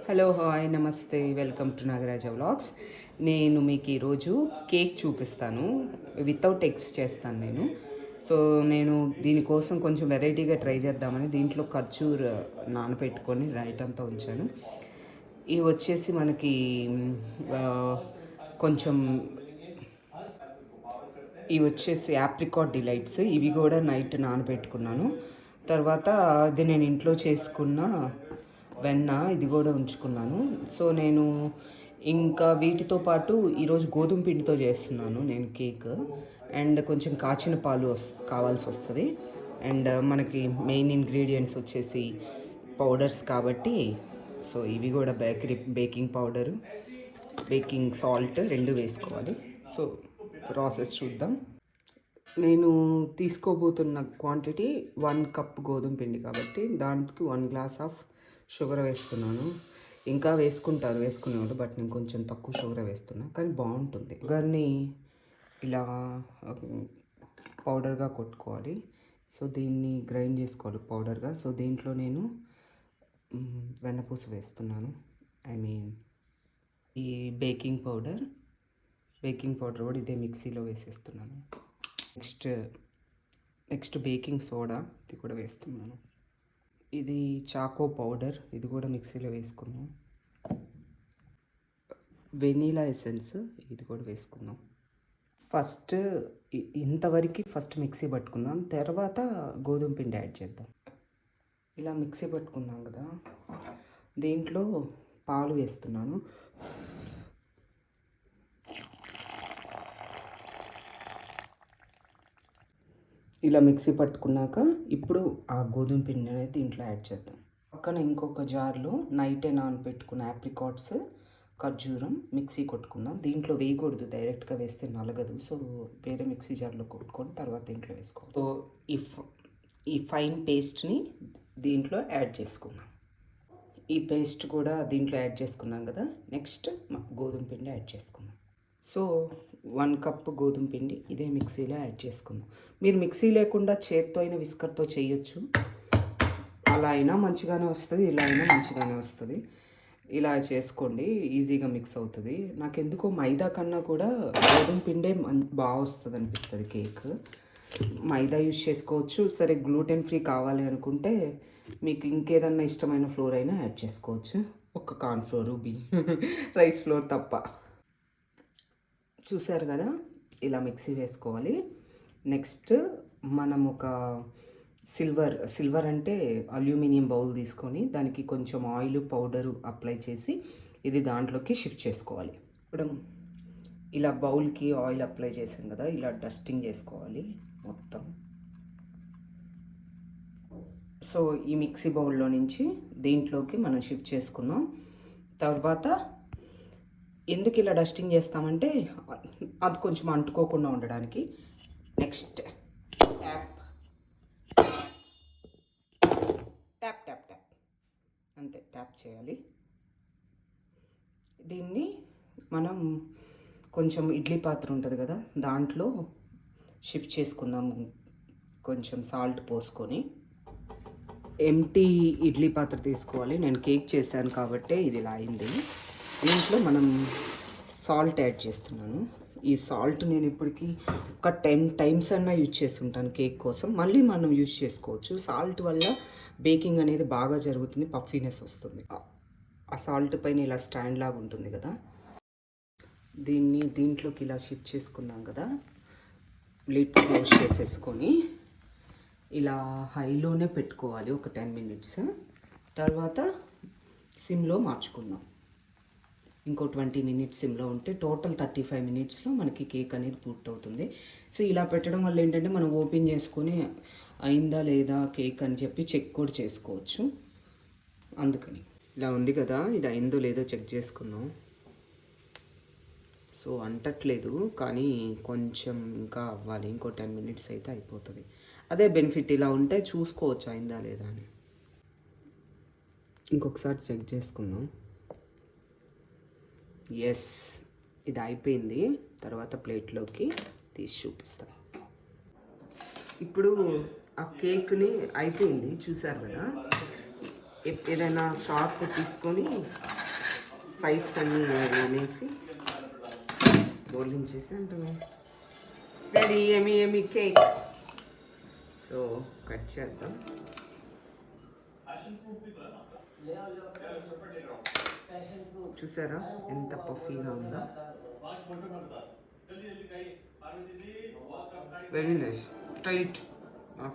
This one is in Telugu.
హలో హాయ్ నమస్తే వెల్కమ్ టు నాగరాజ వ్లాగ్స్. నేను మీకు ఈరోజు కేక్ చూపిస్తాను. వితౌట్ ఎగ్స్ చేస్తాను నేను. సో నేను దీనికోసం కొంచెం వెరైటీగా ట్రై చేద్దామని దీంట్లో ఖర్జూర్ నానబెట్టుకొని నైట్ అంతా ఉంచాను. ఇవి వచ్చేసి మనకి ఆ, కొంచెం ఇవి వచ్చేసి యాప్రికాట్ డిలైట్స్. ఇవి కూడా నైట్ నానబెట్టుకున్నాను. తర్వాత ఇది నేను ఇంట్లో చేసుకున్న వెన్న, ఇది కూడా ఉంచుకున్నాను. సో నేను ఇంకా వీటితో పాటు ఈరోజు గోధుమ పిండితో చేస్తున్నాను నేను కేక్. అండ్ కొంచెం కాచిన పాలు కావాల్సి వస్తుంది. అండ్ మనకి మెయిన్ ఇంగ్రీడియంట్స్ వచ్చేసి పౌడర్స్ కాబట్టి, సో ఇవి కూడా బేకింగ్ పౌడరు, బేకింగ్ సాల్ట్ రెండు వేసుకోవాలి. సో ప్రాసెస్ చూద్దాం. నేను తీసుకోబోతున్న క్వాంటిటీ 1 కప్ గోధుమ పిండి కాబట్టి దానికి 1 గ్లాస్ ఆఫ్ షుగర్ వేస్తున్నాను. ఇంకా వేసుకునేవాళ్ళు, బట్ నేను కొంచెం తక్కువ షుగర్ వేస్తున్నా, కానీ బాగుంటుంది. షుగర్ని ఇలా పౌడర్గా కొట్టుకోవాలి. సో దీన్ని గ్రైండ్ చేసుకోవాలి పౌడర్గా. సో దీంట్లో నేను వెన్నపూస వేస్తున్నాను. ఈ బేకింగ్ పౌడర్ కూడా ఇదే మిక్సీలో వేసేస్తున్నాను. నెక్స్ట్ బేకింగ్ సోడా, ఇది కూడా వేస్తున్నాను. ఇది చాకో పౌడర్, ఇది కూడా మిక్సీలో వేసుకున్నాం. వెనీలా ఎసెన్స్, ఇది కూడా వేసుకుందాం. ఫస్ట్ ఇంతవరకు మిక్సీ పట్టుకుందాం, తర్వాత గోధుమ పిండి యాడ్ చేద్దాం. ఇలా మిక్సీ పట్టుకుందాం కదా, దీంట్లో పాలు వేస్తున్నాను. ఇలా మిక్సీ పట్టుకున్నాక ఇప్పుడు ఆ గోధుమ పిండి అనేది దీంట్లో యాడ్ చేద్దాం. పక్కన ఇంకొక జార్లో నైటే నానబెట్టుకున్న యాప్రికాట్స్, ఖర్జూరం మిక్సీ కొట్టుకుందాం. దీంట్లో వేయకూడదు, డైరెక్ట్గా వేస్తే నలగదు. సో వేరే మిక్సీ జార్లో కొట్టుకొని తర్వాత దీంట్లో వేసుకోవాలి. సో ఈ ఫైన్ పేస్ట్ని దీంట్లో యాడ్ చేసుకుందాం. ఈ పేస్ట్ కూడా దీంట్లో యాడ్ చేసుకున్నాం కదా. నెక్స్ట్ గోధుమ పిండి యాడ్ చేసుకుందాం. సో 1 కప్ గోధుమ పిండి ఇదే మిక్సీలో యాడ్ చేసుకుందాం. మీరు మిక్సీ లేకుండా చేత్తో అయినా విస్కర్తో చేయొచ్చు. అలా అయినా మంచిగానే వస్తుంది, ఇలా అయినా మంచిగానే వస్తుంది. ఇలా చేసుకోండి, ఈజీగా మిక్స్ అవుతుంది. నాకు ఎందుకో మైదా కన్నా కూడా గోధుమ పిండే బాగా వస్తుంది అనిపిస్తుంది కేక్. మైదా యూజ్ చేసుకోవచ్చు. సరే గ్లూటెన్ ఫ్రీ కావాలి అనుకుంటే మీకు ఇంకేదన్నా ఇష్టమైన ఫ్లోర్ అయినా యాడ్ చేసుకోవచ్చు. ఒక కార్న్ ఫ్లోరు, రైస్ ఫ్లోర్ తప్ప. చూసారు కదా, ఇలా మిక్సీ వేసుకోవాలి. నెక్స్ట్ మనం ఒక సిల్వర్ అంటే అల్యూమినియం బౌల్ తీసుకొని దానికి కొంచెం ఆయిల్ పౌడరు అప్లై చేసి ఇది దాంట్లోకి షిఫ్ట్ చేసుకోవాలి. ఇప్పుడు ఇలా బౌల్కి ఆయిల్ అప్లై చేసాం కదా, ఇలా డస్టింగ్ చేసుకోవాలి మొత్తం. సో ఈ మిక్సీ బౌల్లో నుంచి దీంట్లోకి మనం షిఫ్ట్ చేసుకుందాం. తర్వాత ఎందుకు ఇలా డస్టింగ్ చేస్తామంటే అది కొంచెం అంటుకోకుండా ఉండడానికి. Next tap tap tap tap అంతే, ట్యాప్ చేయాలి. దీన్ని మనం కొంచెం ఇడ్లీ పాత్ర ఉంటుంది కదా, దాంట్లో షిఫ్ట్ చేసుకుందాం. కొంచెం సాల్ట్ పోసుకొని ఎంటీ ఇడ్లీ పాత్ర తీసుకోవాలి. నేను కేక్ చేశాను కాబట్టి ఇది ఇలా అయింది. దీంట్లో మనం సాల్ట్ యాడ్ చేస్తున్నాను. ఈ సాల్ట్ నేను ఇప్పటికీ ఒక 10 టైమ్స్ అన్నా యూజ్ చేస్తుంటాను కేక్ కోసం. మళ్ళీ మనం యూజ్ చేసుకోవచ్చు. సాల్ట్ వల్ల బేకింగ్ అనేది బాగా జరుగుతుంది, పఫీనెస్ వస్తుంది. ఆ సాల్ట్ పైన ఇలా స్టాండ్ లాగా ఉంటుంది కదా, దీంట్లోకి ఇలా షిఫ్ట్ చేసుకున్నాం కదా. లిడ్ క్లోజ్ చేసేసుకొని ఇలా హైలోనే పెట్టుకోవాలి ఒక 10 మినిట్స్. తర్వాత సిమ్లో మార్చుకుందాం. ఇంకో 20 మినిట్స్ సిమ్లో ఉంటే టోటల్ 35 మినిట్స్లో మనకి కేక్ అనేది పూర్తవుతుంది. సో ఇలా పెట్టడం వల్ల ఏంటంటే మనం ఓపెన్ చేసుకొని అయిందా లేదా కేక్ అని చెప్పి చెక్ కూడా చేసుకోవచ్చు. అందుకని ఇలా ఉంది కదా, ఇది అయిందో లేదో చెక్ చేసుకుందాం. సో అంటట్లేదు, కానీ కొంచెం ఇంకా అవ్వాలి. ఇంకో 10 మినిట్స్ అయితే అయిపోతుంది. అదే బెనిఫిట్, ఇలా ఉంటే చూసుకోవచ్చు అయిందా లేదా అని. ఇంకొకసారి చెక్ చేసుకుందాం. ఎస్, ఇది అయిపోయింది. తర్వాత ప్లేట్లోకి తీసి చూపిస్తాం. ఇప్పుడు ఆ కేక్ని అయిపోయింది, చూసారు కదా. ఏదైనా షార్ప్ తీసుకొని సైడ్స్ అన్నీ వేసి బోర్లించేసి అంటే రెడీ ఏమి కేక్. సో కట్ చేద్దాం. చూసారా ఎంత పఫీగా ఉందో. Very nice tight.